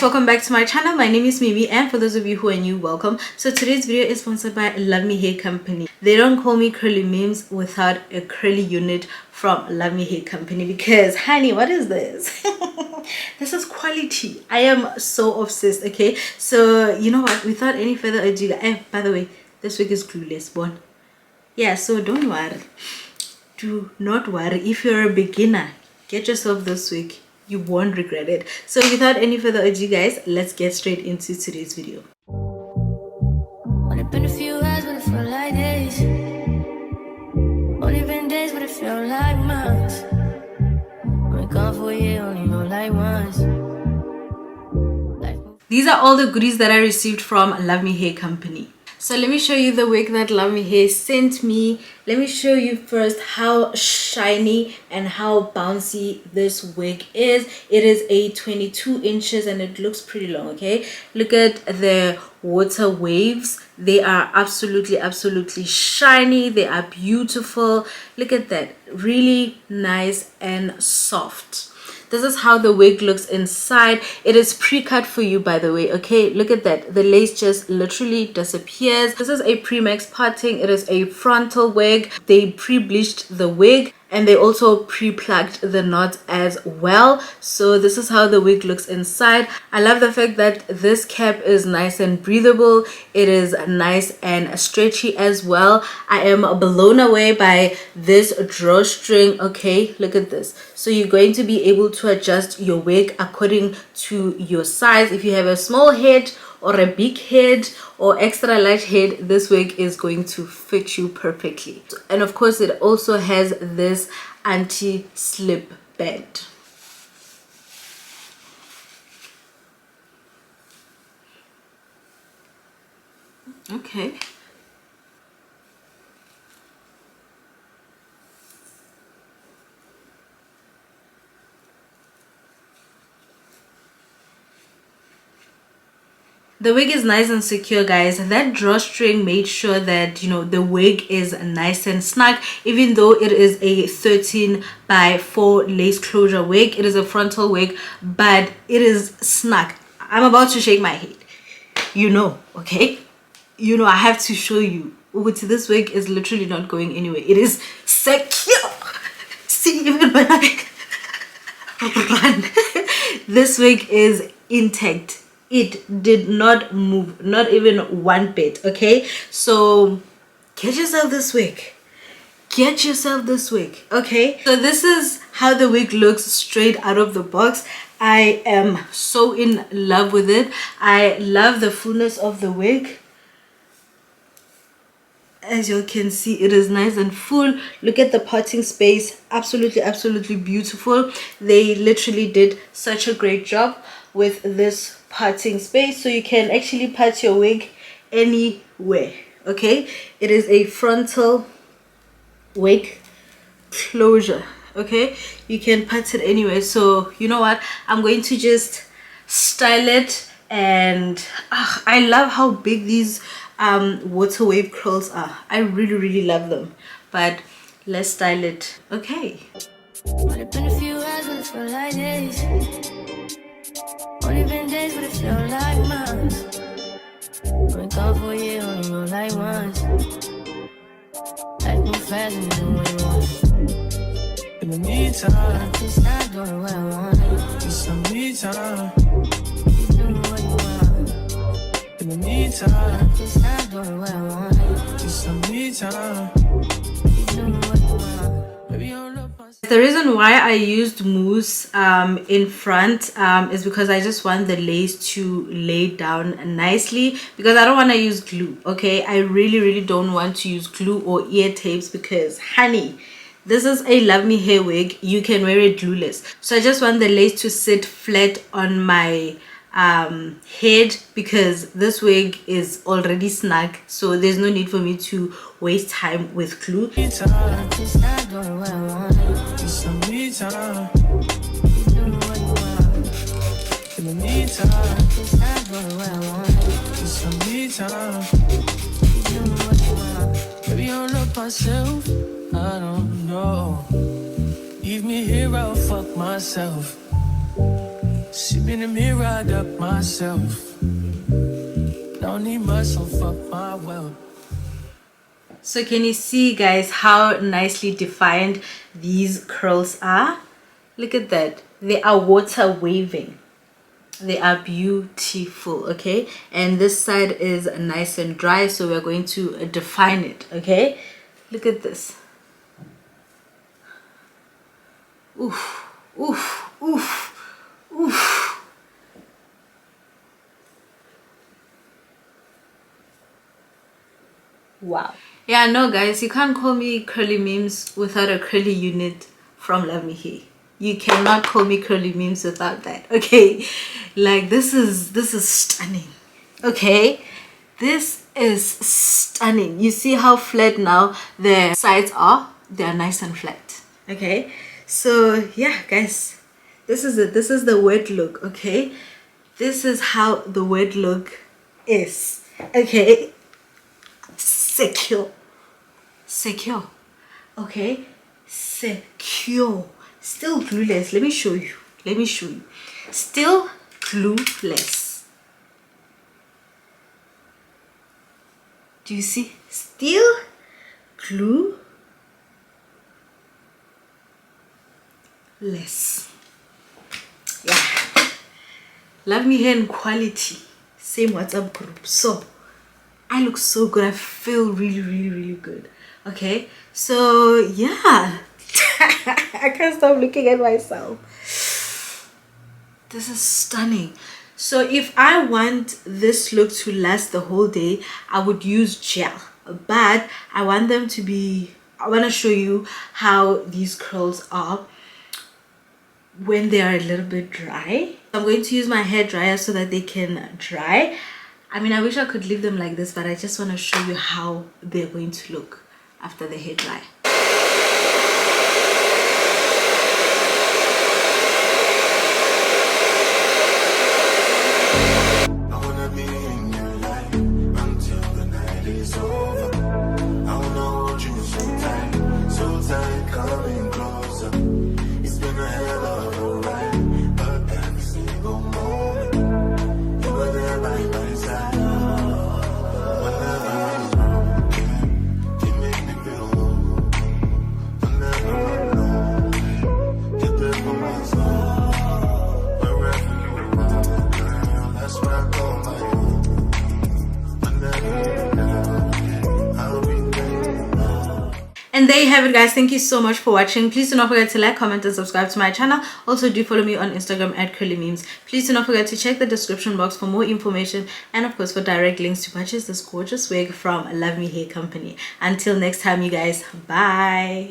guys, welcome back to my channel. My name is Mimi, and for those of you who are new, welcome. So today's video is sponsored by Luvme Hair Company. They don't call me curly memes without a curly unit from Luvme Hair Company, because honey, what is this? This is quality. I am so obsessed. Okay, so you know what, without any further ado, by the way, this wig is glueless born. Yeah, so don't worry, do not worry. If you're a beginner, get yourself this wig. You won't regret it. So without any further ado, guys, let's get straight into today's video. Only been a few hours, but it felt like days. Only been days, but it felt like months. Only gone for a year, only know like once. These are all the goodies that I received from Luvme Hair Company. So let me show you the wig that Luvme Hair sent me. Let me show you first how shiny and how bouncy this wig is. It is a 22 inches and it looks pretty long. Okay, look at the water waves. They are absolutely shiny. They are beautiful. Look at that, really nice and soft. This is how the wig looks inside. It is pre-cut for you, by the way. Okay, look at that. The lace just literally disappears. This is a PreMax parting. It is a frontal wig. They pre-bleached the wig and they also pre-plugged the knot as well. So this is how the wig looks inside. I love the fact that this cap is nice and breathable. It is nice and stretchy as well. I am blown away by this drawstring. Okay, look at this. So you're going to be able to adjust your wig according to your size. If you have a small head or a big head or extra large head, this wig is going to fit you perfectly. And of course, it also has this anti-slip band. Okay. The wig is nice and secure, guys. That drawstring made sure that, you know, the wig is nice and snug, even though it is a 13x4 lace closure wig. It is a frontal wig, but it is snug. I'm about to shake my head, you know. Okay, you know, I have to show you. This wig is literally not going anywhere. It is secure. See, even when I run, this wig is intact. It did not move, not even one bit. Okay, so get yourself this wig. Get yourself this wig. Okay, so this is how the wig looks straight out of the box. I am so in love with it. I love the fullness of the wig. As you can see, it is nice and full. Look at the parting space. Absolutely beautiful. They literally did such a great job with this parting space, so you can actually part your wig anywhere. Okay, it is a frontal wig closure. Okay, you can part it anywhere. So you know what, I'm going to just style it. And I love how big these water wave curls are. I really love them. But let's style it. Okay, Only been a few hours, but it felt like days. Only been days, but it felt like months. Only gone for a year, only know like once. Life move fast and you do what you want. In the meantime, just stop doing what I want. just some me time. Keep doing what you want. In the meantime, just stop doing what I want. just some me time. Keep doing what you want. Maybe I'll look myself. the reason why I used mousse in front is because I just want the lace to lay down nicely, because I don't want to use glue. Okay, I really don't want to use glue or ear tapes, because honey, this is a Luvme hair wig. You can wear it glueless. So I just want the lace to sit flat on my head, because this wig is already snug, so there's no need for me to waste time with glue. Just stop doing what I want. Just some me time. Keep doing what you want. In the meantime, just stop doing what I want. just some me time. Keep doing what you want. Maybe I'll look myself. I don't know. Leave me here, I'll fuck myself. See me in the mirror, I duck myself. Don't need muscle, fuck my wealth. So can you see, guys, how nicely defined these curls are? Look at that. They are water waving. They are beautiful, okay? And this side is nice and dry, so we're going to define it, okay? Look at this. Oof, oof, oof, oof. Wow. Yeah, no, guys, you can't call me curly memes without a curly unit from Luvme Hair. You cannot call me curly memes without that, okay? Like, this is stunning, okay? This is stunning. You see how flat now the sides are? They are nice and flat, okay? So yeah, guys, this is it. This is the wet look, okay? This is how the wet look is, okay? Secure, okay? Secure. Still glueless. Let me show you. Still glueless. Do you see? Still glueless. Yeah. Luvme Hair in quality. Same WhatsApp group. So I look so good. I feel really good. Okay, so yeah. I can't stop looking at myself. This is stunning. So if I want this look to last the whole day, I would use gel, but I want to show you how these curls are when they are a little bit dry. I'm going to use my hair dryer so that they can dry. I mean, I wish I could leave them like this, but I just want to show you how they're going to look after the hair dry. And there you have it, guys. Thank you so much for watching. Please do not forget to like, comment, and subscribe to my channel. Also, do follow me on Instagram at curlymemes. Please do not forget to check the description box for more information and, of course, for direct links to purchase this gorgeous wig from Luvme Hair Company. Until next time, you guys. Bye.